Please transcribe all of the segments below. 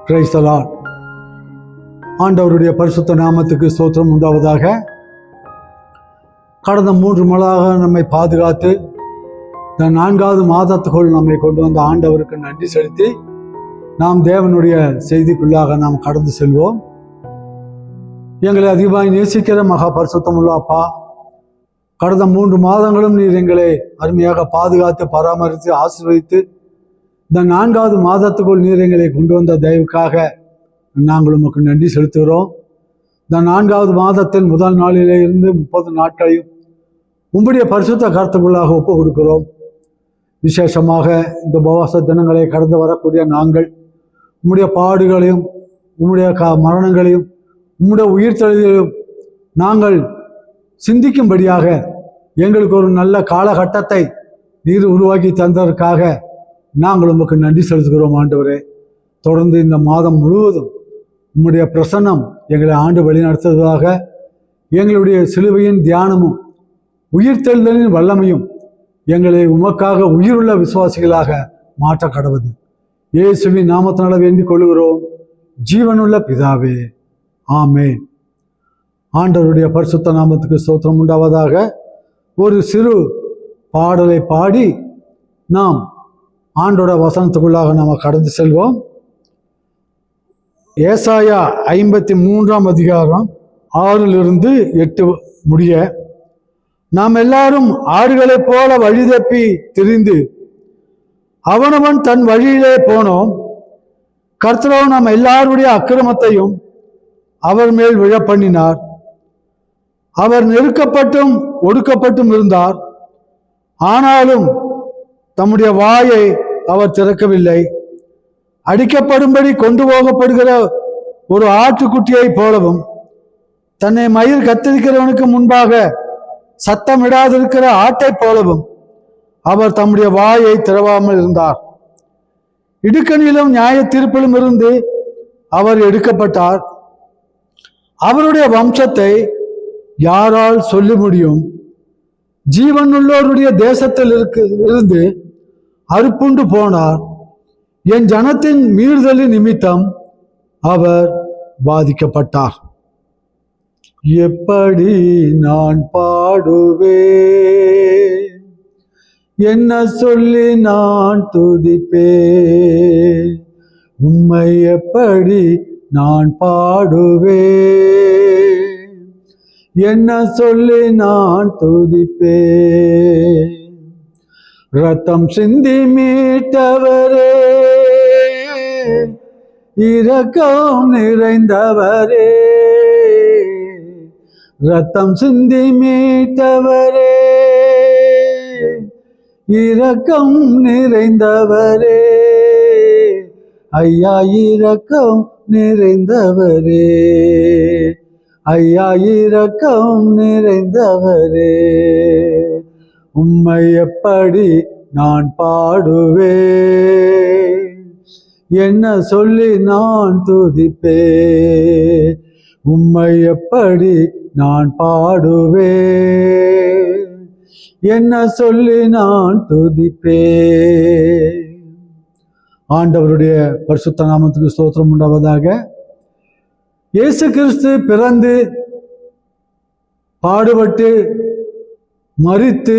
Praise the Lord. ஆண்டவருடைய பரிசுத்த நாமத்துக்கு ஸ்தோத்திரம் உண்டாவதாக. கடந்த 3 நாளாக நம்மை பாதுகாத்து இந்த 4வது மாதத்துக்குள் நம்மை கொண்டு வந்த ஆண்டவருக்கு நன்றி செலுத்தி நாம் தேவனுடைய செய்திக்குள்ளாக நாம் கடந்து செல்வோம். எங்களை அதிகமாக நேசிக்கிற மகா பரிசுத்தமுள்ள அப்பா, கடந்த 3 மாதங்களும் நீர் எங்களை அருமையாக பாதுகாத்து பராமரித்து ஆசீர்வதித்து இந்த 4வது மாதத்துக்குள் நீர் எங்களை கொண்டு வந்த தயவுக்காக நாங்கள் உமக்கு நன்றி செலுத்துகிறோம். இந்த 4வது மாதத்தின் முதல் நாளிலே இருந்து 30 நாட்களையும் உம்முடைய பரிசுத்த கருத்துக்குள்ளாக ஒப்பு கொடுக்கிறோம். விசேஷமாக இந்த உபவாச தினங்களை கடந்து வரக்கூடிய நாங்கள் உம்முடைய பாடுகளையும் உம்முடைய மரணங்களையும் உம்முடைய உயிர்த்தெழுதலையும் நாங்கள் சிந்திக்கும்படியாக எங்களுக்கு ஒரு நல்ல காலகட்டத்தை நீர் உருவாக்கி தந்ததற்காக நாங்கள் உமக்கு நன்றி செலுத்துகிறோம். ஆண்டவரே, தொடர்ந்து இந்த மாதம் முழுவதும் உம்முடைய பிரசன்னம் எங்களை ஆண்டு வழி நடத்துவதாக, எங்களுடைய சிலுவையின் தியானமும் உயிர்த்தெழுதலின் வல்லமையும் எங்களை உமக்காக உயிருள்ள விசுவாசிகளாக மாற்ற கடவுது. இயேசுவின் நாமத்தினால வேண்டிக் கொள்கிறோம், ஜீவனுள்ள பிதாவே, ஆமென். ஆண்டவருடைய பரிசுத்த நாமத்துக்கு ஸ்தோத்திரம் உண்டாவதாக. ஒரு சிறு பாடலை பாடி நாம் ஆண்டோட வசனத்துக்குள்ளாக நாம் கடந்து செல்வோம். ஏசாயா 53ஆம் அதிகாரம் 6-8 முடிய, நாம் எல்லாரும் ஆடுகளைப் போல வழி தப்பி திரிந்து அவனவன் தன் வழியிலே போனோம். கர்த்தரோ நாம் எல்லாருடைய அக்கிரமத்தையும் அவர் மேல் விழ பண்ணினார். அவர் நெருக்கப்பட்டும் ஒடுக்கப்பட்டும் இருந்தார், ஆனாலும் தம்முடைய வாயை அவர் திறக்கவில்லை. அடிக்கப்படும்படி கொண்டு போகப்படுகிற ஒரு ஆட்டுக்குட்டியை போலவும், தன்னை மயிர் கத்தரிக்கிறவனுக்கு முன்பாக சத்தமிடாதிருக்கிற ஆட்டை போலவும் அவர் தம்முடைய வாயை திறவாமல் இருந்தார். இடுக்கணிலும் நியாய தீர்ப்பிலும் இருந்து அவர் எடுக்கப்பட்டார். அவருடைய வம்சத்தை யாரால் சொல்ல முடியும்? ஜீவனுள்ளோருடைய தேசத்தில் இருந்து அறுப்புண்டு போனார். என் ஜனத்தின் மீறுதலின் நிமித்தம் அவர் பாதிக்கப்பட்டார். எப்படி நான் பாடுவேன், என்ன சொல்லி நான் துதிப்பேன்? உம்மை எப்படி நான் பாடுவேன், என்ன சொல்லி நான் துதிப்பேன்? ரத்தம் சிந்தி மீட்டவரே, இரக்கம் நிறைந்தவரே, ரத்தம் சிந்தி மீட்டவரே, இரக்கம் நிறைந்தவரே, ஐயா இரக்கம் நிறைந்தவரே, ஐயா இரக்கம் நிறைந்தவரே. உம்மை எப்படி நான் பாடுவேன், என்ன சொல்லி நான் துதிப்பேன்? உம்மை எப்படி நான் பாடுவேன், என்ன சொல்லி நான் துதிப்பேன்? ஆண்டவருடைய பரிசுத்த நாமத்துக்கு ஸ்தோத்திரம் உண்டாவதாக. இயேசு கிறிஸ்து பிறந்து பாடுபட்டு மரித்து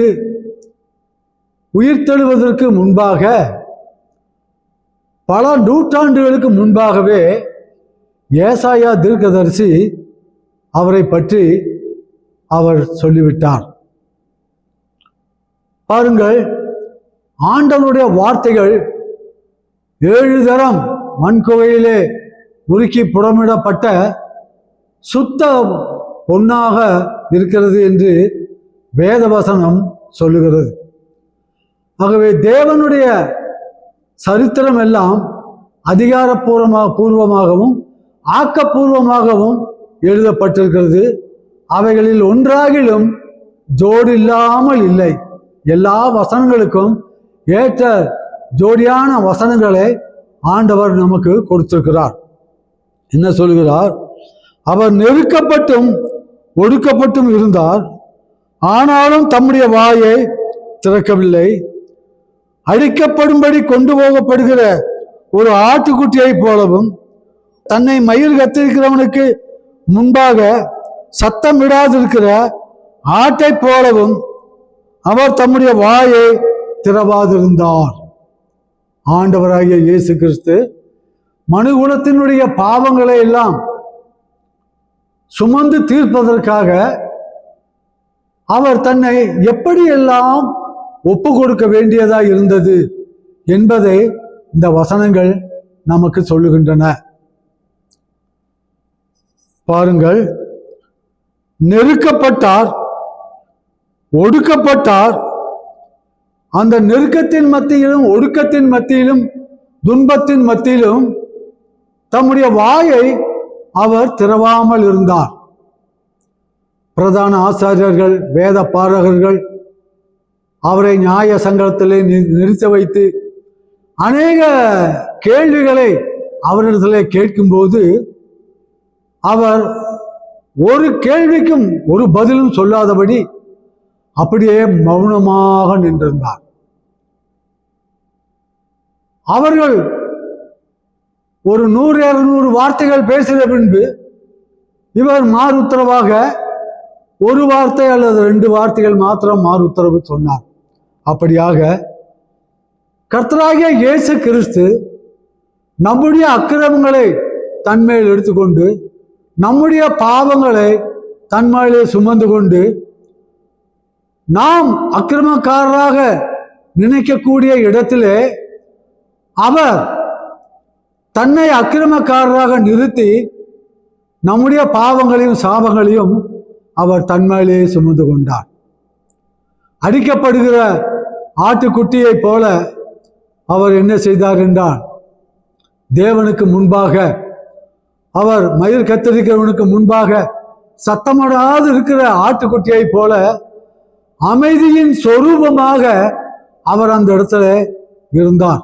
உயிர்த்தெழுவதற்கு முன்பாக, பல நூற்றாண்டுகளுக்கு முன்பாகவே ஏசாயா தீர்க்கதரிசி அவரை பற்றி அவர் சொல்லிவிட்டார். பாருங்கள், ஆண்டவருடைய வார்த்தைகள் 7 தரம் மண்குகையிலே உருக்கி புடமிடப்பட்ட சுத்த பொன்னாக இருக்கிறது என்று வேதவசனம் சொல்லுகிறது. ஆகவே தேவனுடைய சரித்திரம் எல்லாம் அதிகாரப்பூர்வமாகவும் ஆக்கப்பூர்வமாகவும் எழுதப்பட்டிருக்கிறது. அவைகளில் ஒன்றாகிலும் ஜோடி இல்லாமல் இல்லை. எல்லா வசனங்களுக்கும் ஏற்ற ஜோடியான வசனங்களை ஆண்டவர் நமக்கு கொடுத்திருக்கிறார். என்ன சொல்கிறார்? அவர் நெருக்கப்பட்டும் ஒடுக்கப்பட்டும் இருந்தார், ஆனாலும் தம்முடைய வாயை திறக்கவில்லை. அழிக்கப்படும்படி கொண்டு போகப்படுகிற ஒரு ஆட்டுக்குட்டியை போலவும் தன்னை மயிர் கத்திருக்கிறவனுக்கு முன்பாக சத்தமிடாதிருக்கிற ஆட்டை போலவும் அவர் தம்முடைய வாயை திறவாதிருந்தார். ஆண்டவராகிய இயேசு கிறிஸ்து மனுகுலத்தினுடைய பாவங்களை எல்லாம் சுமந்து தீர்ப்பதற்காக அவர் தன்னை எப்படியெல்லாம் ஒப்பு கொடுக்க வேண்டியதா இருந்தது என்பதை இந்த வசனங்கள் நமக்கு சொல்லுகின்றன. பாருங்கள், நெருக்கப்பட்டார், ஒடுக்கப்பட்டார். அந்த நெருக்கத்தின் மத்தியிலும் ஒடுக்கத்தின் மத்தியிலும் துன்பத்தின் மத்தியிலும் தம்முடைய வாயை அவர் திறவாமல் இருந்தார். பிரதான ஆசாரியர்கள், வேத பாரகர்கள் அவரை நியாய சங்கத்திலே நிறுத்த வைத்து அநேக கேள்விகளை அவரிடத்திலே கேட்கும்போது அவர் ஒரு கேள்விக்கும் ஒரு பதிலும் சொல்லாதபடி அப்படியே மௌனமாக நின்றிருந்தார். அவர்கள் ஒரு 100-200 வார்த்தைகள் பேசிய பின்பு இவர் மாறு உத்தரவாக ஒரு வார்த்தை அல்லது 2 வார்த்தைகள் மாத்திரம் மாறு உத்தரவு சொன்னார். அப்படியாக கர்த்தராகிய இயேசு கிறிஸ்து நம்முடைய அக்கிரமங்களை தன்மேல் எடுத்துக்கொண்டு நம்முடைய பாவங்களை தன்மேலே சுமந்து கொண்டு நாம் அக்கிரமக்காரராக நினைக்கக்கூடிய இடத்திலே அவர் தன்னை அக்கிரமக்காரராக நிறுத்தி நம்முடைய பாவங்களையும் சாபங்களையும் அவர் தன்மேலே சுமந்து கொண்டார். அடிக்கப்படுகிற ஆட்டுக்குட்டியை போல அவர் என்ன செய்தார் என்றால், தேவனுக்கு முன்பாக அவர் மயிர் கத்தரிக்கிறவனுக்கு முன்பாக சத்தமிடாது இருக்கிற ஆட்டுக்குட்டியை போல அமைதியின் சொரூபமாக அவர் அந்த இடத்துல இருந்தார்.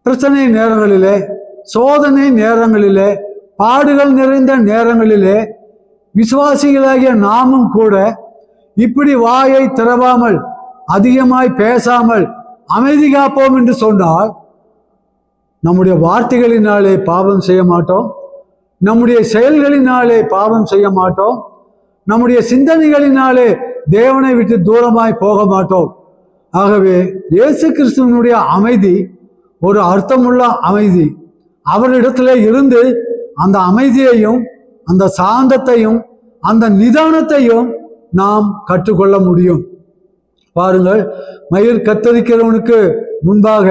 பிரச்சனை நேரங்களிலே, சோதனை நேரங்களிலே, பாடுகள் நிறைந்த நேரங்களிலே விசுவாசிகளாகிய நாமும் கூட இப்படி வாயை திறவாமல் அதிகமாய் பேசாமல் அமைதி காப்போம் என்று சொன்னால் நம்முடைய வார்த்தைகளினாலே பாவம் செய்ய மாட்டோம், நம்முடைய செயல்களினாலே பாவம் செய்ய மாட்டோம், நம்முடைய சிந்தனைகளினாலே தேவனை விட்டு தூரமாய் போக மாட்டோம். ஆகவே இயேசு கிறிஸ்துவனுடைய அமைதி ஒரு அர்த்தமுள்ள அமைதி. அவரிடத்திலே இருந்து அந்த அமைதியையும் அந்த சாந்தத்தையும் அந்த நிதானத்தையும் நாம் கற்றுக்கொள்ள முடியும். பாருங்கள், மயிர் கத்தரிக்கிறவனுக்கு முன்பாக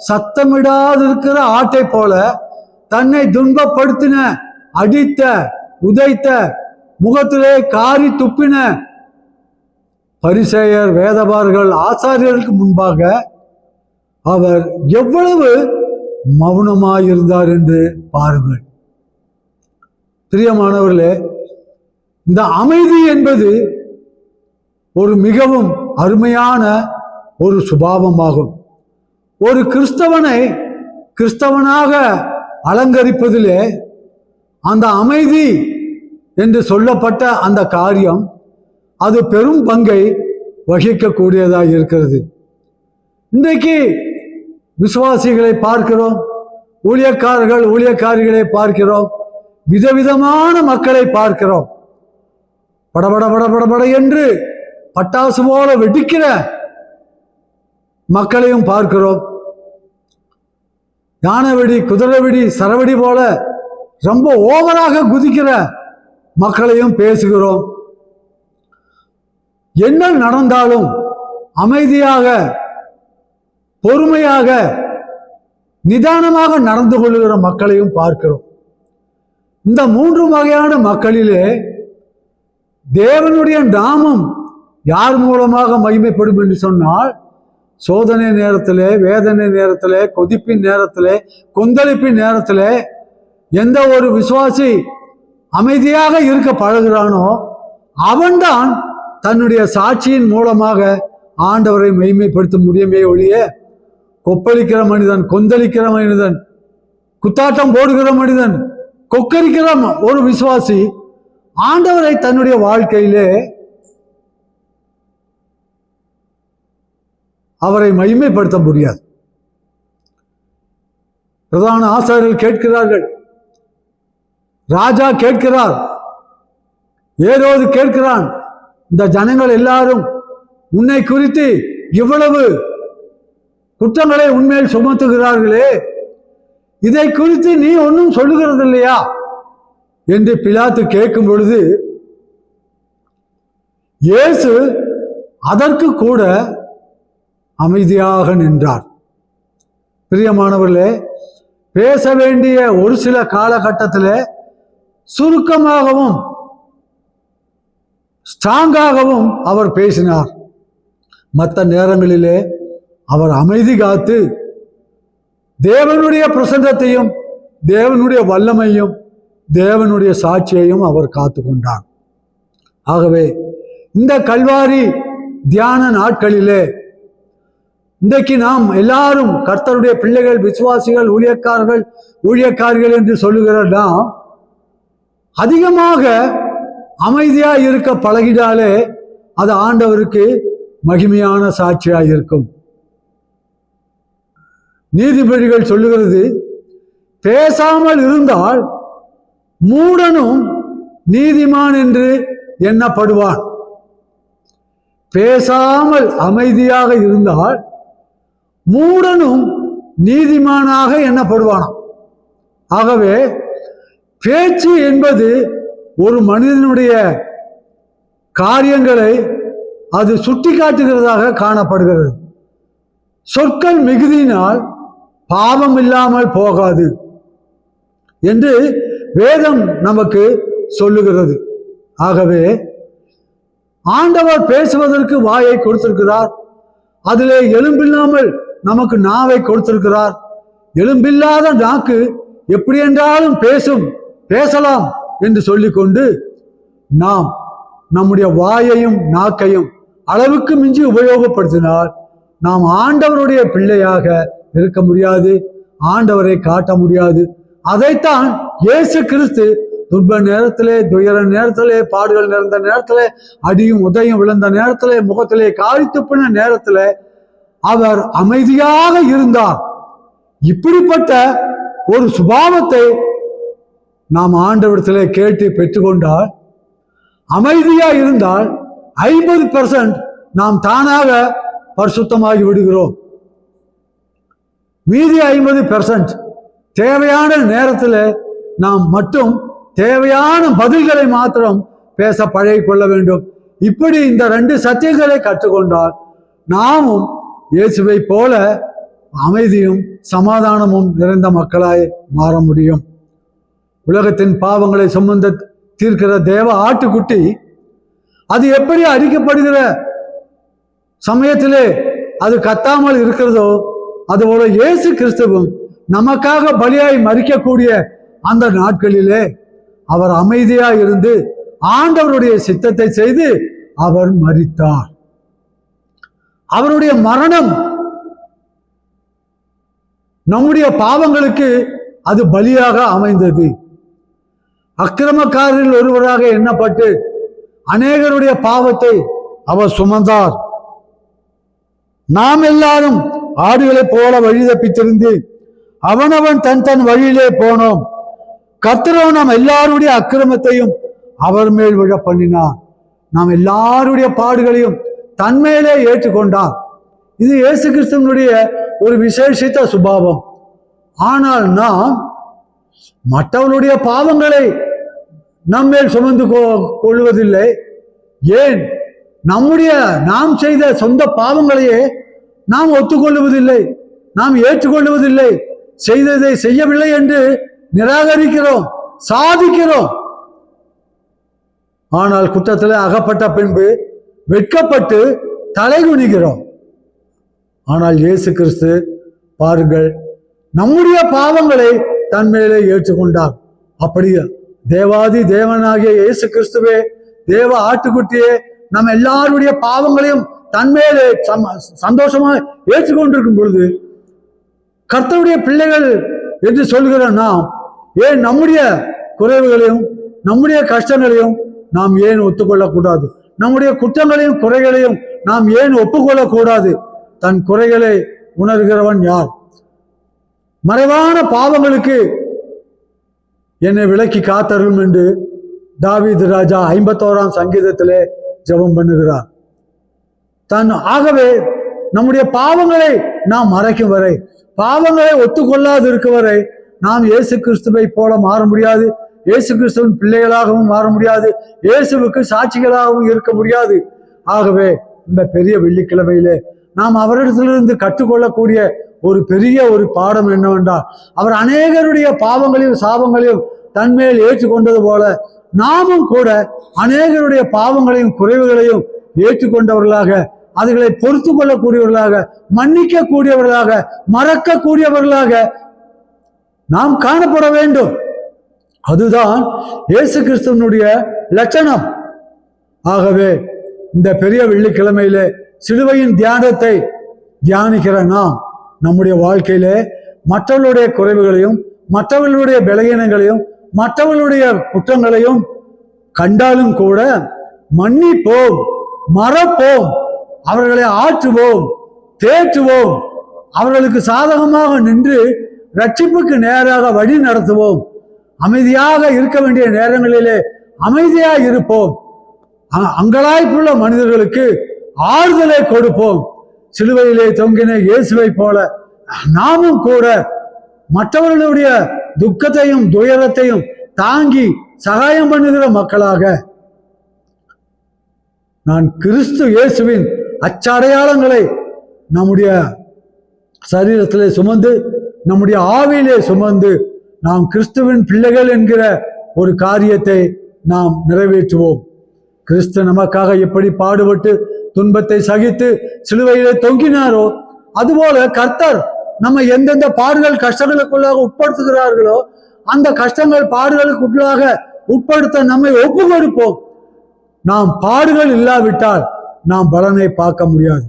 சத்தமிடாதிருக்கிற ஆட்டை போல தன்னை துன்பப்படுத்தின, அடித்த, உதைத்த, முகத்திலே காரி துப்பின பரிசேயர், வேதபாரகர்கள், ஆசாரியர்களுக்கு முன்பாக அவர் எவ்வளவு மௌனமாயிருந்தார் என்று பாருங்கள். பிரியமானவர்களே, இந்த அமைதி என்பது ஒரு மிகவும் அருமையான ஒரு சுபாவமாகும். ஒரு கிறிஸ்தவனை கிறிஸ்தவனாக அலங்கரிப்பதிலே அந்த அமைதி என்று சொல்லப்பட்ட அந்த காரியம் அது பெரும் பங்கை வகிக்கக்கூடியதாக இருக்கிறது. இன்றைக்கு விசுவாசிகளை பார்க்கிறோம், ஊழியக்காரர்கள் ஊழியக்காரிகளை பார்க்கிறோம், விதவிதமான மக்களை பார்க்கிறோம். படபட படபடபட என்று பட்டாசு போல வெடிக்கிற மக்களையும் பார்க்கிறோம். யானை வெடி, குதிரை வெடி, சரவெடி போல ரொம்ப ஓவராக குதிக்கிற மக்களையும் பேசுகிறோம். என்ன நடந்தாலும் அமைதியாக, பொறுமையாக, நிதானமாக நடந்து கொள்ளுகிற மக்களையும் பார்க்கிறோம். இந்த 3 வகையான மக்களிலே தேவனுடைய நாமம் யார் மூலமாக மகிமைப்படும் என்று சொன்னால், சோதனை நேரத்திலே, வேதனை நேரத்திலே, கொதிப்பின் நேரத்திலே, கொந்தளிப்பின் நேரத்திலே எந்த ஒரு விசுவாசி அமைதியாக இருக்க பழகிறானோ அவன்தான் தன்னுடைய சாட்சியின் மூலமாக ஆண்டவரை மகிமைப்படுத்த முடியுமே ஒழிய, கொப்பளிக்கிற மனிதன், கொந்தளிக்கிற மனிதன், குத்தாட்டம் போடுகிற மனிதன், கொக்கரிக்கிற ஒரு விசுவாசி ஆண்டவரை தன்னுடைய வாழ்க்கையிலே அவரை மகிமைப்படுத்த முடியாது. பிரதான ஆசாரியர்கள் கேட்கிறார்கள், ராஜா கேட்கிறார், ஏரோது கேட்கிறான், இந்த ஜனங்கள் எல்லாரும் உன்னை குறித்து இவ்வளவு குற்றங்களை உண்மையில் சுமத்துகிறார்களே, இதை குறித்து நீ ஒன்றும் சொல்லுகிறது இல்லையா என்று பிலாத்து கேட்கும் பொழுது இயேசு அதற்கு கூட அமைதியாக நின்றார். பிரியமானவர்களே, பேச வேண்டிய ஒரு சில காலகட்டத்தில் சுருக்கமாகவும் ஸ்ட்ராங்காகவும் அவர் பேசினார். மற்ற நேரங்களிலே அவர் அமைதி காத்து தேவனுடைய பிரசன்னத்தையும் தேவனுடைய வல்லமையும் தேவனுடைய சாட்சியையும் அவர் காத்து கொண்டார். ஆகவே இந்த கல்வாரி தியான நாட்களிலே இன்றைக்கு நாம் எல்லாரும் கர்த்தருடைய பிள்ளைகள், விசுவாசிகள், ஊழியக்காரர்கள் என்று சொல்லுகிற நாம் அதிகமாக அமைதியா இருக்க பழகினாலே அது ஆண்டவருக்கு மகிமையான சாட்சியாக இருக்கும். நீதிபதிகள் சொல்லுகிறது, பேசாமல் இருந்தால் மூடனும் நீதிமான் என்று எண்ணப்படுவான். பேசாமல் அமைதியாக இருந்தால் மூடனும் நீதிமானாக எண்ணப்படுவானாம். ஆகவே பேச்சு என்பது ஒரு மனிதனுடைய காரியங்களை அது சுட்டி காட்டுகிறதாக காணப்படுகிறது. சொற்கள் மிகுதியினால் பாவம் இல்லாமல் போகாது என்று வேதம் நமக்கு சொல்லுகிறது. ஆகவே ஆண்டவர் பேசுவதற்கு வாயை கொடுத்திருக்கிறார். அதிலே எலும்பில்லாமல் நமக்கு நாவை கொடுத்திருக்கிறார். எலும்பில்லாத நாக்கு எப்படி என்றாலும் பேசலாம் என்று சொல்லிக்கொண்டு நாம் நம்முடைய வாயையும் நாக்கையும் அளவுக்கு மிஞ்சி உபயோகப்படுத்தினால் நாம் ஆண்டவருடைய பிள்ளையாக இருக்க முடியாது, ஆண்டவரை காட்ட முடியாது. அதைத்தான் இயேசு கிறிஸ்து துன்ப நேரத்திலே, துயர நேரத்திலே, பாடுகள் நிறைந்த நேரத்திலே, அடியும் உதையும் விழுந்த நேரத்திலே, முகத்திலே காரி துப்பின நேரத்திலே அவர் அமைதியாக இருந்தார். இப்படிப்பட்ட ஒரு சுபாவத்தை நாம் ஆண்டவரிடத்திலே கேட்டு பெற்றுக்கொண்டால், அமைதியா இருந்தால் 50% நாம் தானாக பரிசுத்தமாகி விடுகிறோம். மீதி 50% தேவையான நேரத்தில் நாம் மட்டும் தேவையான பதில்களை மாத்திரம் பேச பழகி கொள்ள வேண்டும். இப்படி இந்த 2 சத்தியங்களை கற்றுக்கொண்டால் நாமும் இயேசுவை போல அமைதியும் சமாதானமும் நிறைந்த மக்களாய் மாற முடியும். உலகத்தின் பாவங்களை சுமந்து தீர்க்கிற தேவ ஆட்டுக்குட்டி அது எப்படி அடிக்கப்படுகிற சமயத்திலே அது கத்தாமல் இருக்கிறதோ, அதுபோல இயேசு கிறிஸ்துவும் நமக்காக பலியாய் மரிக்கக்கூடிய அந்த நாட்களிலே அவர் அமைதியா இருந்து ஆண்டவருடைய சித்தத்தை செய்து அவர் மரித்தார். அவருடைய மரணம் நம்முடைய பாவங்களுக்கு அது பலியாக அமைந்தது. அக்கிரமக்காரரில் ஒருவராக எண்ணப்பட்டு அநேகருடைய பாவத்தை அவர் சுமந்தார். நாம் எல்லாரும் ஆடுகளைப் போல வழி தப்பித்திருந்து அவனவன் தன் வழியிலே போனோம். கர்த்தரோ நாம் எல்லாருடைய அக்கிரமத்தையும் அவர் மேல் விழ பண்ணினார். நாம் எல்லாருடைய பாடுகளையும் தன்மேலே ஏற்றுக்கொண்டார். இது இயேசு கிறிஸ்துவனுடைய ஒரு விசேஷித்த சுபாவம். ஆனால் நாம் மற்றவர்களுடைய பாவங்களை நம்மேல் சுமந்து கொள்வதில்லை. ஏன்? நாம் செய்த சொந்த பாவங்களையே நாம் ஒத்துக்கொள்வதில்லை, நாம் ஏற்றுக்கொள்வதில்லை. செய்ததை செய்யவில்லை என்று நிராகரிக்கிறோம், சாதிக்கிறோம். ஆனால் குற்றத்தில் அகப்பட்ட பின்பு வெட்கப்பட்டு தலைகுனிகிறோம். ஆனால் இயேசு கிறிஸ்து பாருங்கள், நம்முடைய பாவங்களை தன்மேலே ஏற்றுக்கொண்டார். அப்படி தேவாதி தேவனாகிய இயேசு கிறிஸ்துவே, தேவ ஆட்டுக்குட்டியே, நம் எல்லாருடைய பாவங்களையும் தன்மேலே சந்தோஷமாக ஏற்றுக்கொண்டிருக்கும் பொழுது கர்த்தருடைய பிள்ளைகள் என்று சொல்கிற நாம் ஏன் நம்முடைய குறைவுகளையும் நம்முடைய கஷ்டங்களையும் நாம் ஏன் ஒத்துக்கொள்ளக்கூடாது? நம்முடைய குற்றங்களையும் குறைகளையும் நாம் ஏன் ஒப்புக்கொள்ளக்கூடாது? தன் குறைகளை உணர்கிறவன் யார்? மறைவான பாவங்களுக்கு என்னை விலக்கி காத்தருளும் என்று தாவீது ராஜா 51ஆம் சங்கீதத்திலே ஜெபம் பண்ணுகிறார். ஆகவே நம்முடைய பாவங்களை நாம் மறைக்கும் வரை, பாவங்களை ஒத்துக்கொள்ளாது இருக்கும் வரை நாம் இயேசு கிறிஸ்துவை போல மாற முடியாது, இயேசு கிறிஸ்துவின் பிள்ளைகளாகவும் மாற முடியாது, இயேசுவுக்கு சாட்சிகளாகவும் இருக்க முடியாது. ஆகவே இந்த பெரிய வெள்ளிக்கிழமையிலே நாம் அவரிடத்திலிருந்து கற்றுக்கொள்ளக்கூடிய ஒரு பெரிய ஒரு பாடம் என்னவென்றால், அவர் அநேகருடைய பாவங்களையும் சாபங்களையும் தன்மேல் ஏற்றுக்கொண்டது போல நாமும் கூட அநேகருடைய பாவங்களையும் குறைவுகளையும் ஏற்றுக்கொண்டவர்களாக, அதுகளை பொறுத்து கொள்ளக்கூடியவர்களாக, மன்னிக்க கூடியவர்களாக, மறக்க கூடியவர்களாக நாம் காணப்பட வேண்டும். அதுதான் இயேசு கிறிஸ்துவனுடைய லட்சணம். ஆகவே இந்த பெரிய வெள்ளிக்கிழமையிலே சிலுவையின் தியானத்தை தியானிக்கிற நாம் நம்முடைய வாழ்க்கையிலே மற்றவர்களுடைய குறைவுகளையும், மற்றவர்களுடைய பலகீனங்களையும், மற்றவர்களுடைய குற்றங்களையும் கண்டாலும் கூட மன்னிப்போம், மறப்போம், அவர்களை ஆற்றுவோம், தேற்றுவோம், அவர்களுக்கு சாதகமாக நின்று ரட்சிப்புக்கு நேராக வழி நடத்துவோம். அமைதியாக இருக்க வேண்டிய நேரங்களிலே அமைதியாக இருப்போம். அங்கலாய்ப்புள்ள மனிதர்களுக்கு ஆறுதலை கொடுப்போம். சிலுவையிலே தொங்கின இயேசுவை போல நாமும் கூட மற்றவர்களுடைய துக்கத்தையும் துயரத்தையும் தாங்கி சகாயம் பண்ணுகிற மக்களாக, நான் கிறிஸ்து இயேசுவின் அச்சடையாளங்களை நம்முடைய சரீரத்திலே சுமந்து, நம்முடைய ஆவியிலே சுமந்து, நாம் கிறிஸ்துவின் பிள்ளைகள் என்கிற ஒரு காரியத்தை நாம் நிறைவேற்றுவோம். கிறிஸ்து நமக்காக எப்படி பாடுபட்டு துன்பத்தை சகித்து சிலுவையிலே தொங்கினாரோ, அதுபோல கர்த்தர் நம்ம எந்தெந்த பாடுகள் கஷ்டங்களுக்குள்ளாக உட்படுத்துகிறார்களோ அந்த கஷ்டங்கள் பாடுகளுக்குள்ளாக உட்படுத்த நம்மை ஒப்பு கொடுப்போம். நாம் பாடுகள் இல்லாவிட்டால் நாம் பலனை பார்க்க முடியாது.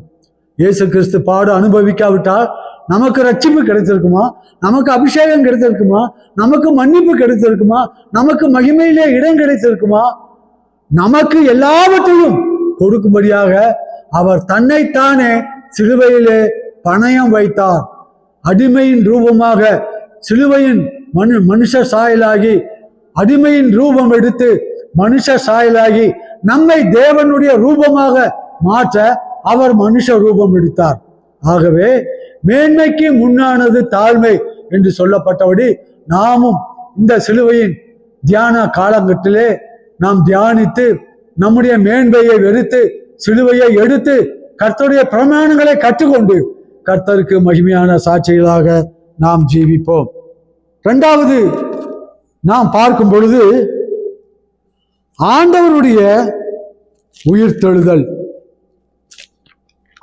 இயேசு கிறிஸ்து பாடு அனுபவிக்காவிட்டால் நமக்கு ரட்சிப்பு கிடைத்திருக்குமா? நமக்கு அபிஷேகம் கிடைத்திருக்குமா? நமக்கு மன்னிப்பு கிடைத்திருக்குமா? நமக்கு மகிமையிலே இடம் கிடைத்திருக்குமா? நமக்கு எல்லாவற்றையும் கொடுக்கும்படியாக அவர் தன்னைத்தானே சிலுவையிலே பணயம் வைத்தார். அடிமையின் ரூபமாக சிலுவையின் மனுஷ சாயலாகி, அடிமையின் ரூபம் எடுத்து மனுஷ சாயலாகி நம்மை தேவனுடைய ரூபமாக மாற்ற அவர் மனுஷ ரூபம் எடுத்தார். ஆகவே மேன்மைக்கு முன்னானது தாழ்மை என்று சொல்லப்பட்டபடி நாமும் இந்த சிலுவையின் தியான காலகட்டத்திலே நாம் தியானித்து நம்முடைய மேன்மையை வெறுத்து சிலுவையை எடுத்து கர்த்தருடைய பிரமாணங்களை கற்றுக்கொண்டு கர்த்தருக்கு மகிமையான சாட்சிகளாக நாம் ஜீவிப்போம். இரண்டாவது நாம் பார்க்கும் பொழுது ஆண்டவருடைய உயிர்த்தெழுதல்.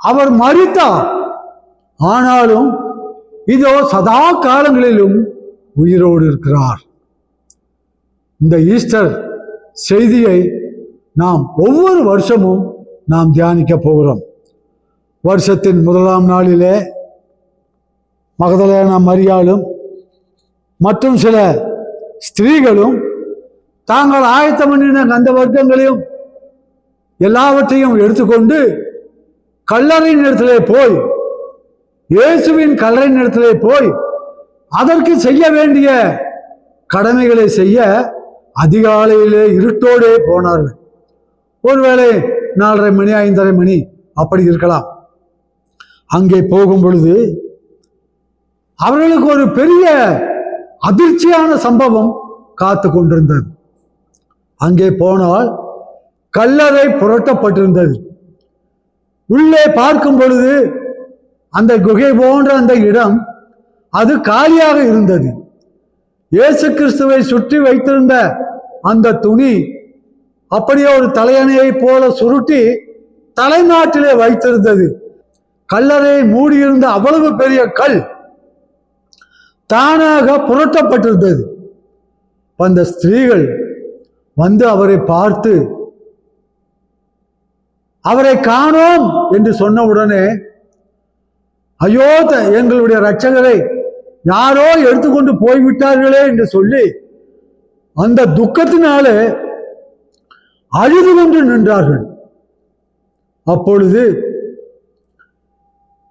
அவர் மரித்தார், ஆனாலும் இதோ சதா காலங்களிலும் உயிரோடு இருக்கிறார். இந்த ஈஸ்டர் செய்தியை நாம் ஒவ்வொரு வருஷமும் நாம் தியானிக்க போகிறோம். வருஷத்தின் முதலாம் நாளிலே மகதலேனா மரியாளும் மற்றும் சில ஸ்திரீகளும் தாங்கள் ஆயத்தம் பண்ணின அந்த வர்க்கங்களையும் எல்லாவற்றையும் எடுத்துக்கொண்டு கல்லறை நிலத்திலே போய், இயேசுவின் கல்லறை நிலத்திலே போய் அதற்கு செய்ய வேண்டிய கடமைகளை செய்ய அதிகாலையிலே இருட்டோடே போனார்கள். ஒருவேளை 4:30 மணி 5:30 மணி அப்படி இருக்கலாம். அங்கே போகும் பொழுது அவர்களுக்கு ஒரு பெரிய அதிர்ச்சியான சம்பவம் காத்து கொண்டிருந்தது. அங்கே போனால் கல்லறை புரட்டப்பட்டிருந்தது. உள்ளே பார்க்கும் பொழுது அந்த குகை போன்ற அந்த இடம் அது காலியாக இருந்தது. இயேசு கிறிஸ்துவை சுற்றி வைத்திருந்த அந்த துணி அப்படியே ஒரு தலையணையை போல சுருட்டி தலைநாட்டிலே வைத்திருந்தது. கல்லறையை மூடியிருந்த அவ்வளவு பெரிய கல் தானாக புரட்டப்பட்டிருந்தது. அந்த ஸ்திரீகள் வந்து அவரை பார்த்து அவரை காணோம் என்று சொன்ன உடனே, ஐயோ எங்களுடைய இரட்சகரை யாரோ எடுத்துக்கொண்டு போய்விட்டார்களே என்று சொல்லி அந்த துக்கத்தினாலே அழுது கொண்டு நின்றார்கள். அப்பொழுது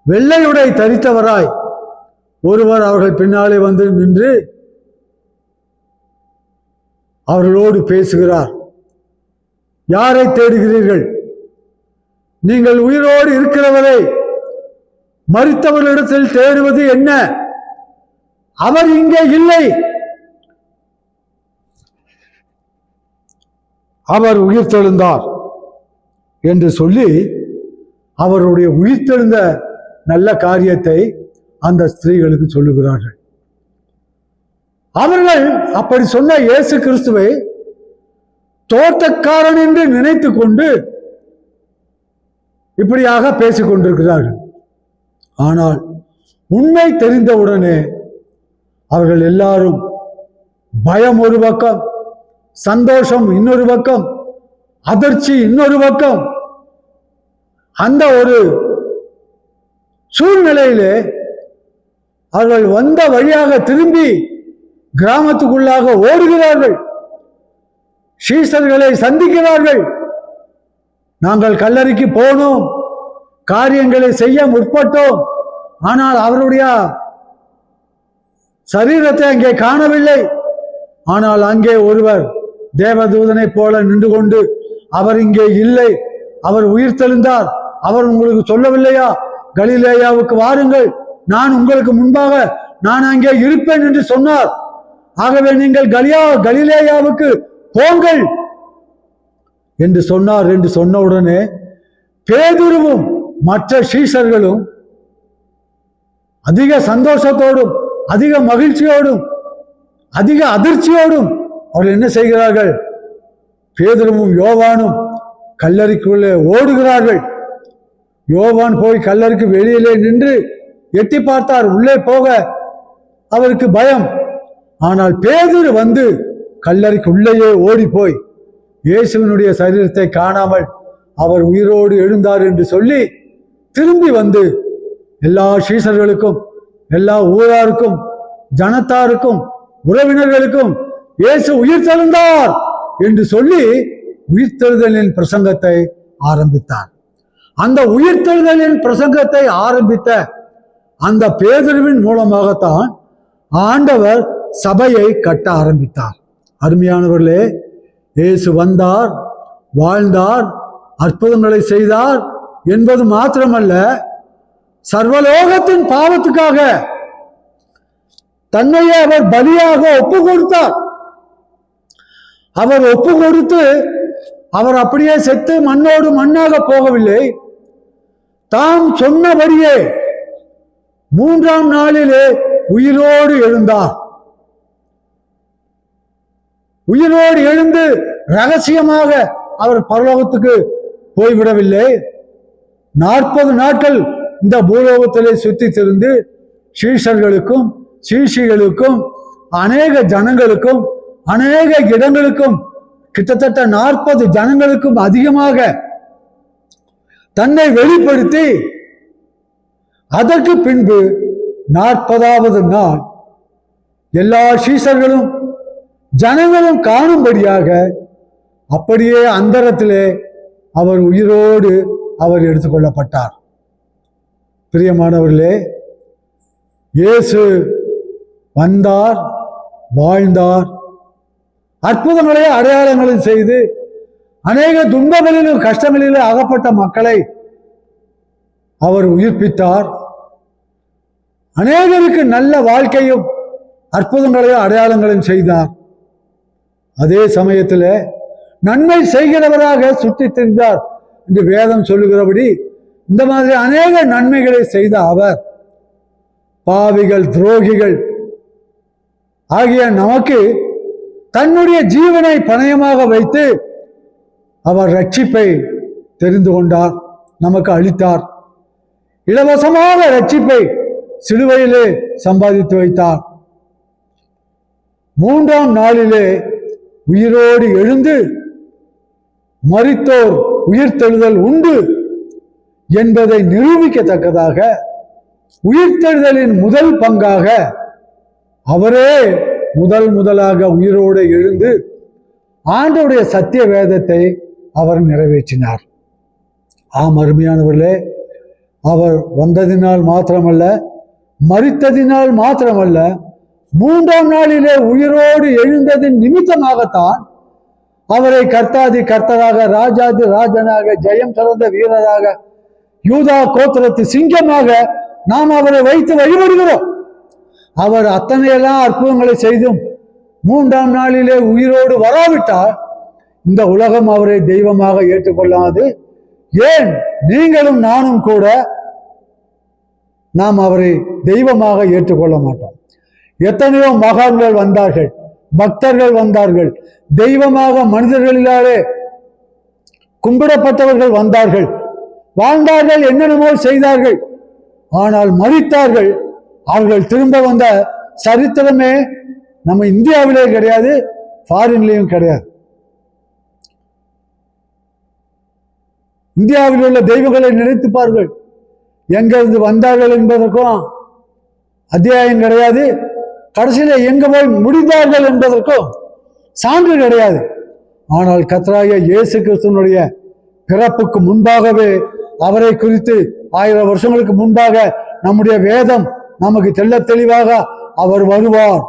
வெள்ளையுடை தரித்தவராய் ஒருவர் அவர்கள் பின்னாலே வந்து நின்று, அவர்களோடு பேசுகிறார். யாரை தேடுகிறீர்கள்? நீங்கள் உயிரோடு இருக்கிறவரை மரித்தவர்களிடத்தில் தேடுவது என்ன? அவர் இங்கே இல்லை, அவர் உயிர்த்தெழுந்தார் என்று சொல்லி அவருடைய உயிர்த்தெழுந்த நல்ல காரியத்தை அந்த ஸ்திரீகளுக்கு சொல்லுகிறார்கள். அவர்கள் அப்படி சொன்ன இயேசு கிறிஸ்துவை தோட்டக்காரன் என்று நினைத்து கொண்டு இப்படியாக பேசிக் கொண்டிருக்கிறார்கள். ஆனால் உண்மை தெரிந்தவுடனே அவர்கள் எல்லாரும் பயம் ஒரு பக்கம், சந்தோஷம் இன்னொரு பக்கம், அதிர்ச்சி இன்னொரு பக்கம், அந்த ஒரு சூழ்நிலையிலே அவர்கள் வந்த வழியாக திரும்பி கிராமத்துக்குள்ளாக ஓடுகிறார்கள். சீஷர்களை சந்திக்கிறார்கள். நாங்கள் கல்லறைக்கு போனோம், காரியங்களை செய்ய முற்பட்டோம், ஆனால் அவருடைய சரீரத்தை அங்கே காணவில்லை. ஆனால் அங்கே ஒருவர் தேவதூதனை போல நின்று கொண்டு, அவர் இங்கே இல்லை, அவர் உயிர்த்தெழுந்தார், அவர் உங்களுக்கு சொல்லவில்லையா? கலிலேயாவுக்கு வாருங்கள், நான் உங்களுக்கு முன்பாக நான் அங்கே இருப்பேன் என்று சொன்னார். ஆகவே நீங்கள் கலிலேயாவுக்கு போங்கள் என்று சொன்னார் என்று சொன்ன உடனே பேதுருவும் மற்ற சீஷர்களும் அதிக சந்தோஷத்தோடும் அதிக மகிழ்ச்சியோடும் அதிக அதிர்ச்சியோடும் அவர்கள் என்ன செய்கிறார்கள்? பேதுருவும் யோவானும் கல்லறைக்குள்ளே ஓடுகிறார்கள். யோவான் போய் கல்லறைக்கு வெளியிலே நின்று எட்டி பார்த்தார். உள்ளே போக அவருக்கு பயம். ஆனால் பேதுரு வந்து கல்லறைக்கு உள்ளேயே ஓடி போய் இயேசுவினுடைய சரீரத்தை காணாமல் அவர் உயிரோடு எழுந்தார் என்று சொல்லி திரும்பி வந்து எல்லா சீஷர்களுக்கும், எல்லா ஊராருக்கும், ஜனத்தாருக்கும், உறவினர்களுக்கும் இயேசு உயிர்த்தெழுந்தார் என்று சொல்லி உயிர்த்தெழுதலின் பிரசங்கத்தை ஆரம்பித்தார். அந்த உயிர்த்தெழுதலின் பிரசங்கத்தை ஆரம்பித்த அந்த பேதுருவின் மூலமாகத்தான் ஆண்டவர் சபையை கட்ட ஆரம்பித்தார். அருமையானவர்களே, இயேசு வந்தார், வாழ்ந்தார், அற்புதங்களை செய்தார் என்பது மாத்திரமல்ல, சர்வலோகத்தின் பாவத்துக்காக தன்னையே அவர் பலியாக ஒப்பு கொடுத்தார். அவர் ஒப்பு கொடுத்து அவர் அப்படியே செத்து மண்ணோடு மண்ணாக போகவில்லை. தாம் சொன்னபடியே 3ஆம் நாளிலே உயிரோடு எழுந்தார். உயிரோடு எழுந்து ரகசியமாக அவர் பரலோகத்துக்கு போய்விடவில்லை. 40 நாட்கள் இந்த பூலோகத்திலே சுற்றி திரிந்து சீஷர்களுக்கும் சீஷிகளுக்கும் அநேக ஜனங்களுக்கும் அநேக இடங்களுக்கும் கிட்டத்தட்ட 40 ஜனங்களுக்கும் அதிகமாக தன்னை வெளிப்படுத்தி அதற்கு பின்பு 40வது நாள் எல்லா சீஷர்களும் ஜனங்களும் காணும்படியாக அப்படியே அந்தரத்திலே அவர் உயிரோடு அவர் எடுத்துக்கொள்ளப்பட்டார். பிரியமானவர்களே, இயேசு வந்தார், வாழ்ந்தார், அற்புதங்களை அடையாளங்களும் செய்து அநேக துன்பங்களிலும் கஷ்டங்களிலும் அகப்பட்ட மக்களை அவர் உயிர்ப்பித்தார். அநேகருக்கு நல்ல வாழ்க்கையும் அற்புதங்களையும் அடையாளங்களும் செய்தார். அதே சமயத்தில் நன்மை செய்கிறவராக சுற்றி திரிந்தார் என்று வேதம் சொல்லுகிறபடி இந்த மாதிரி அநேக நன்மைகளை செய்த அவர் பாவிகள், துரோகிகள் ஆகிய நமக்கு தன்னுடைய ஜீவனை பணயமாக வைத்து அவர் ரட்சிப்பை தெரிந்து கொண்டார், நமக்கு அளித்தார். இலவசமாக ரட்சிப்பை சிலுவையிலே சம்பாதித்து வைத்தார். 3ஆம் நாளிலே உயிரோடு எழுந்து மரித்தோர் உயிர்த்தெழுதல் உண்டு என்பதை நிரூபிக்கத்தக்கதாக உயிர்த்தெழுதலின் முதல் பங்காக அவரே முதலாக உயிரோடு எழுந்து ஆண்டவருடைய சத்திய வேதத்தை அவர் நிறைவேற்றினார். ஆம் அருமையானவர்களே, அவர் வந்ததினால் மாத்திரமல்ல, மரித்ததினால் மாத்திரமல்ல, மூன்றாம் நாளிலே உயிரோடு எழுந்ததின் நிமித்தமாகத்தான் அவரை கர்த்தாதி கர்த்தராக, ராஜாதி ராஜனாக, ஜெயம் சிறந்த வீரராக, யூதா கோத்திரத்து சிங்கமாக நாம் அவரை வைத்து வழிபடுகிறோம். அவர் அத்தனையெல்லாம் அற்புதங்களை செய்தும் மூன்றாம் நாளிலே உயிரோடு வராவிட்டால் இந்த உலகம் அவரை தெய்வமாக ஏற்றுக்கொள்ளாது. ஏன் நீங்களும் நானும் கூட நாம் அவரை தெய்வமாக ஏற்றுக்கொள்ள மாட்டோம். எத்தனையோ மகான்கள் வந்தார்கள், பக்தர்கள் வந்தார்கள், தெய்வமாக மனிதர்களிலாலே கும்பிடப்பட்டவர்கள் வந்தார்கள், வாழ்ந்தார்கள், என்னென்னமோ செய்தார்கள். ஆனால் மரித்தார்கள். அவர்கள் திரும்ப வந்த சரித்திரமே நம்ம இந்தியாவிலே கிடையாது, ஃபாரின்லேயும் கிடையாது. இந்தியாவில் உள்ள தெய்வங்களை நினைத்துப்பார்கள், எங்கிருந்து வந்தார்கள் என்பதற்கும் அத்தியாயம் கிடையாது. கடைசியில் எங்க போய் முடிந்தார்கள் என்பதற்கும் சான்று கிடையாது. ஆனால் கர்த்தராகிய இயேசு கிறிஸ்துவினுடைய பிறப்புக்கு முன்பாகவே அவரை குறித்து 1000 வருஷங்களுக்கு முன்பாக நம்முடைய வேதம் நமக்கு தெள்ள தெளிவாக அவர் வருவார்,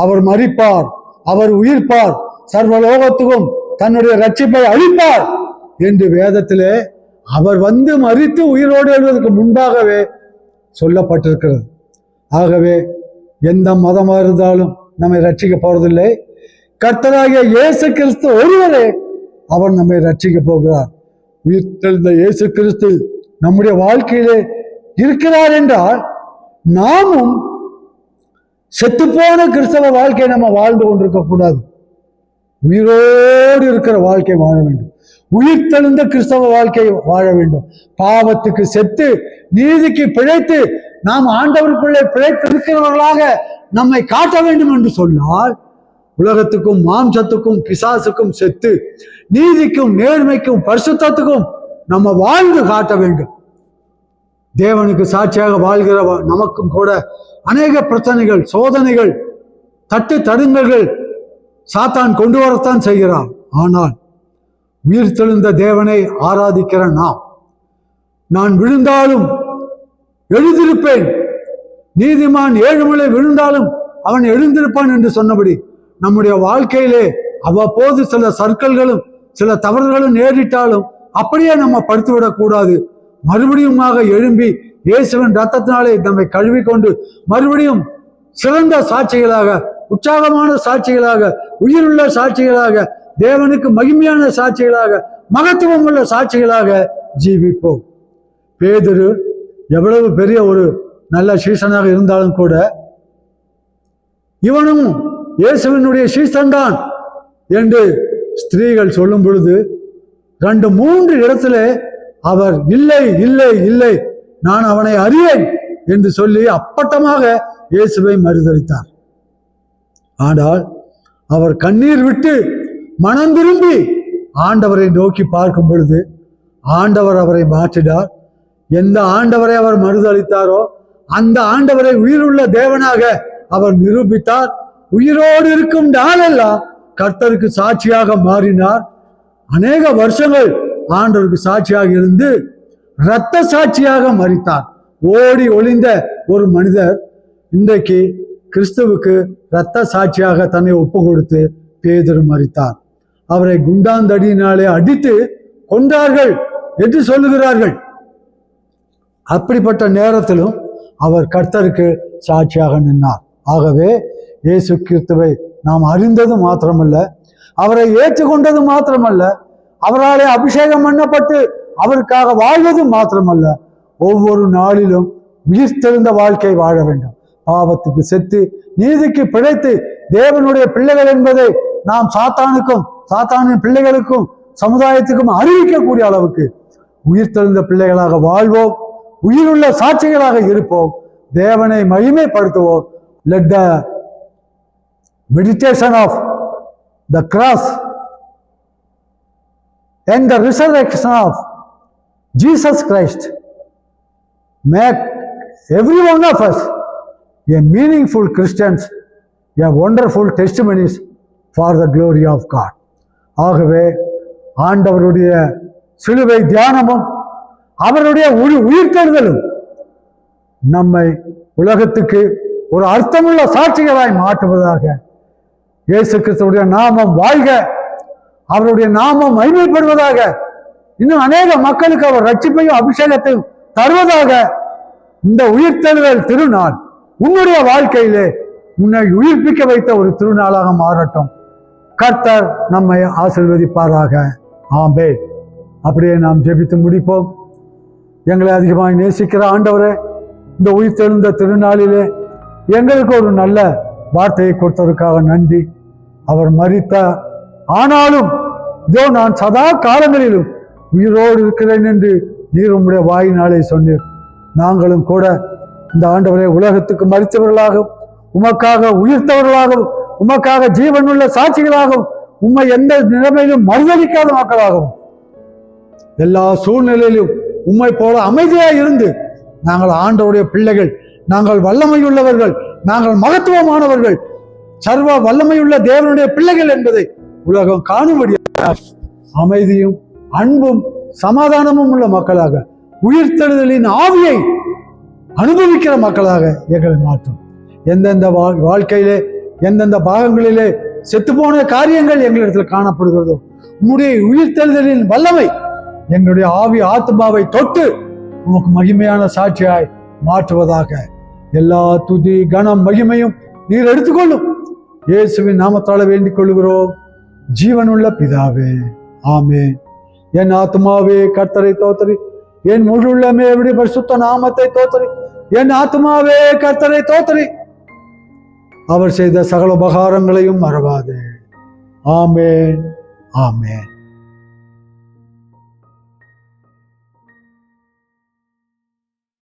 அவர் மரிப்பார், அவர் உயிர்ப்பார், சர்வலோகத்துக்கும் தன்னுடைய ரட்சிப்பை அளிப்பார் என்று வேதத்திலே அவர் வந்து மரித்து உயிரோடு எழுவதற்கு முன்பாகவே சொல்லப்பட்டிருக்கிறது. ஆகவே எந்த மதமாக இருந்தாலும் நம்மை ரட்சிக்க போறதில்லை. கர்த்தராகிய இயேசு கிறிஸ்து ஒருவரே அவர் நம்மை ரட்சிக்க போகிறார். உயிர்த்தெழுந்த இயேசு கிறிஸ்து நம்முடைய வாழ்க்கையிலே இருக்கிறார் என்றால் நாமும் செத்துப்போன கிறிஸ்தவ வாழ்க்கையை நம்ம வாழ்ந்து கொண்டிருக்க கூடாது. உயிரோடு இருக்கிற வாழ்க்கை வாழ வேண்டும். உயிர்த்தெழுந்த கிறிஸ்தவ வாழ்க்கை வாழ வேண்டும். பாவத்துக்கு செத்து நீதிக்கு பிழைத்து நாம் ஆண்டவருக்குள்ளே பிழைத்திருக்கிறவர்களாக நம்மை காட்ட வேண்டும் என்று சொன்னால் உலகத்துக்கும் மாம்சத்துக்கும் பிசாசுக்கும் செத்து நீதிக்கும் நேர்மைக்கும் பரிசுத்தத்துக்கும் நம்ம வாழ்ந்து காட்ட வேண்டும். தேவனுக்கு சாட்சியாக வாழ்கிற நமக்கும் கூட அநேக பிரச்சனைகள், சோதனைகள், தட்டு தடுங்கல்கள் சாத்தான் கொண்டு வரத்தான் செய்கிறான். ஆனால் உயிர்த்தெழுந்த தேவனை ஆராதிக்கிற நான் விழுந்தாலும் எழுந்திருப்பேன், நீதிமான் 7 முறை விழுந்தாலும் அவன் எழுந்திருப்பான் என்று சொன்னபடி நம்முடைய வாழ்க்கையிலே அவ்வப்போது சில சர்க்கல்களும் சில தவறுகளும் நேரிட்டாலும் அப்படியே நம்ம படுத்துவிடக் கூடாது. மறுபடியுமாக எழும்பி இயேசுவின் ரத்தத்தினாலே நம்மை கழுவிக்கொண்டு மறுபடியும் சிறந்த சாட்சிகளாக, உற்சாகமான சாட்சிகளாக, உயிருள்ள சாட்சிகளாக, தேவனுக்கு மகிமையான சாட்சிகளாக, மகத்துவம் உள்ள சாட்சிகளாக ஜீவிப்போம். பேதுரு எவ்வளவு பெரிய ஒரு நல்ல சீசனாக இருந்தாலும் கூட இவனும் இயேசுவினுடைய சீசன்தான் என்று ஸ்திரீகள் சொல்லும் பொழுது 2-3 இடத்துல அவர் இல்லை இல்லை இல்லை நான் அவனை அறியேன் என்று சொல்லி அப்பட்டமாக இயேசுவை மறுதலித்தார். ஆனால் அவர் கண்ணீர் விட்டு மனம் திரும்பி ஆண்டவரை நோக்கி பார்க்கும் பொழுது ஆண்டவர் அவரை மாற்றினார். எந்த ஆண்டவரை அவர் மறுதலித்தாரோ அந்த ஆண்டவரை உயிருள்ள தேவனாக அவர் நிரூபித்தார். உயிரோடு இருக்கும் நாளெல்லாம் கர்த்தருக்கு சாட்சியாக மாறினார். அநேக வருஷங்கள் ஆண்டவருக்கு சாட்சியாக இருந்து இரத்த சாட்சியாக மரித்தார். ஓடி ஒளிந்த ஒரு மனிதர் இன்றைக்கு கிறிஸ்துவுக்கு இரத்த சாட்சியாக தன்னை ஒப்பு கொடுத்து பேதுரு மரித்தார். அவரை குண்டாந்தடியினாலே அடித்து கொன்றார்கள் என்று சொல்லுகிறார்கள். அப்படிப்பட்ட நேரத்திலும் அவர் கர்த்தருக்கு சாட்சியாக நின்றார். ஆகவே இயேசு கிறிஸ்துவை நாம் அறிந்தது மாத்திரமல்ல, அவரை ஏற்றுக்கொண்டது மாத்திரமல்ல, அவராலே அபிஷேகம் பண்ணப்பட்டு அவருக்காக வாழ்வது மாத்திரமல்ல, ஒவ்வொரு நாளிலும் உயிர்த்தெழுந்த வாழ்க்கை வாழ வேண்டும். பாவத்துக்கு செத்து நீதிக்கு பிழைத்து தேவனுடைய பிள்ளைகள் என்பதை நாம் சாத்தானுக்கும் சாத்தானின் பிள்ளைகளுக்கும் சமுதாயத்துக்கும் அறிவிக்கக்கூடிய அளவுக்கு உயிர்த்தெழுந்த பிள்ளைகளாக வாழ்வோம். உயிருள்ள சாட்சிகளாக இருப்போம். தேவனை மகிமைப்படுத்துவோம். Let the meditation of the cross and the resurrection of Jesus Christ make every one of us a meaningful Christians, a wonderful testimonies for the glory of God. ஆகவே ஆண்டவருடைய சிலுவை தியானமும் அவருடைய உயிர்த்தெழுதலும் நம்மை உலகத்துக்கு ஒரு அர்த்தமுள்ள சாட்சிகளாய் மாற்றுவதாக. இயேசு கிறிஸ்துவுடைய நாமம் வாழ்க, அவருடைய நாமம் மகிமைப்படுவதாக. இன்னும் அநேக மக்களுக்கு அவர் ரட்சிப்பையும் அபிஷேகத்தையும் தருவதாக. இந்த உயிர்த்தெழுதல் திருநாள் உன்னுடைய வாழ்க்கையிலே உன்னை உயிர்ப்பிக்க வைத்த ஒரு திருநாளாக மாறட்டும். கர்த்தர் நம்மை ஆசீர்வதிப்பாராக. ஆமென். அப்படியே நாம் ஜெபித்து முடிப்போம். எங்களை அதிகமாக நேசிக்கிற ஆண்டவரே, இந்த உயிர்த்தெழுந்த திருநாளிலே எங்களுக்கு ஒரு நல்ல வார்த்தையை கொடுத்ததற்காக நன்றி. அவர் மரித்தார், ஆனாலும் இதோ நான் சதா காலங்களிலும் உயிரோடு இருக்கிறேன் என்று நீர் உம்முடைய வாயினாலே சொன்னீர். நாங்களும் கூட இந்த ஆண்டவரை உலகத்துக்கு மரித்தவர்களாகவும் உமக்காக உயிர்த்தவர்களாகவும் உமக்காக ஜீவனுள்ள சாட்சிகளாகவும் உம்மை எந்த நிலைமையிலும் மறுதளிக்காத மக்களாகவும் எல்லா சூழ்நிலையிலும் உம்மை போல அமைதியாக இருந்து நாங்கள் ஆண்டவருடைய பிள்ளைகள், நாங்கள் வல்லமையுள்ளவர்கள், நாங்கள் மகத்துவமானவர்கள், சர்வ வல்லமையுள்ள தேவனுடைய பிள்ளைகள் என்பதை உலகம் காணும்படியாக அமைதியும் அன்பும் சமாதானமும் உள்ள மக்களாக, உயிர்த்தெழுதலின் ஆவியை அனுபவிக்கிற மக்களாக எங்களை மாற்றும். எந்தெந்த வாழ்க்கையிலே எந்தெந்த பாகங்களிலே செத்துப்போன காரியங்கள் எங்களிடத்தில் காணப்படுகிறதோ உம்முடைய உயிர்த்தெழுதலின் வல்லமை எங்களுடைய ஆவி ஆத்மாவை தொட்டு உமக்கு மகிமையான சாட்சியாய் மாற்றுவதாக. எல்லா துதி கனம் மகிமையும் நீர் எடுத்துக்கொள்ளும். இயேசுவின் நாமத்தால வேண்டிக் கொள்கிறோம் ஜீவனுள்ள பிதாவே, ஆமென். என் ஆத்மாவே கர்த்தரை தோத்தரி, என் முழு உள்ளமே அவருடைய பரிசுத்த நாமத்தை தோத்தரி. என் ஆத்மாவே கர்த்தரை தோத்தரி, அவர் செய்த சகல உபகாரங்களையும் மறவாதே. ஆமென், ஆமென்.